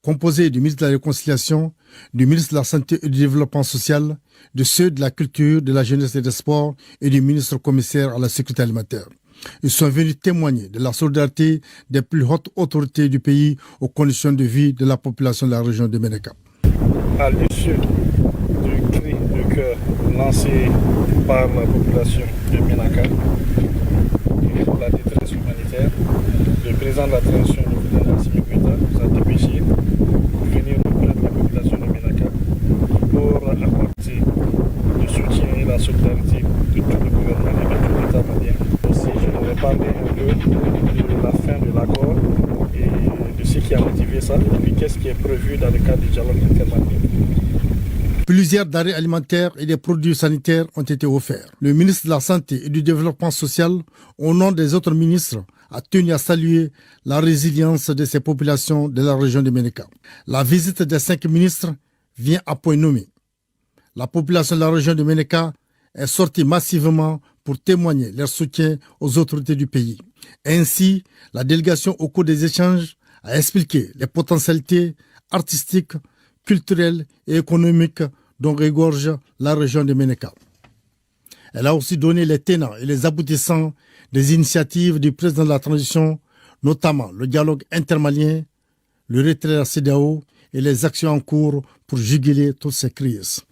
composé du ministre de la Réconciliation, du ministre de la Santé et du Développement social, de ceux de la Culture, de la Jeunesse et des Sports et du ministre commissaire à la Sécurité alimentaire. Ils sont venus témoigner de la solidarité des plus hautes autorités du pays aux conditions de vie de la population de la région de Ménéka. À l'issue du cri de cœur lancé par la population de Ménéka pour la détresse humanitaire, le président de la transition du gouvernement Assimi Goïta nous a dépêché pour venir auprès de la population de Ménéka pour apporter le soutien et la solidarité de tout le gouvernement et de tout l'État malien. Aussi, je voudrais parler un peu de la fin de l'accord et de ce qui a motivé ça, et puis qu'est-ce qui est prévu dans le cadre du dialogue intermalien. Plusieurs denrées alimentaires et des produits sanitaires ont été offerts. Le ministre de la Santé et du Développement social, au nom des autres ministres, a tenu à saluer la résilience de ces populations de la région de Ménéka. La visite des 5 ministres vient à point nommé. La population de la région de Ménéka est sortie massivement pour témoigner leur soutien aux autorités du pays. Ainsi, la délégation, au cours des échanges, a expliqué les potentialités artistiques, culturelles et économiques dont regorge la région de Ménéka. Elle a aussi donné les tenants et les aboutissants des initiatives du président de la transition, notamment le dialogue intermalien, le retrait de la CEDEAO et les actions en cours pour juguler toutes ces crises.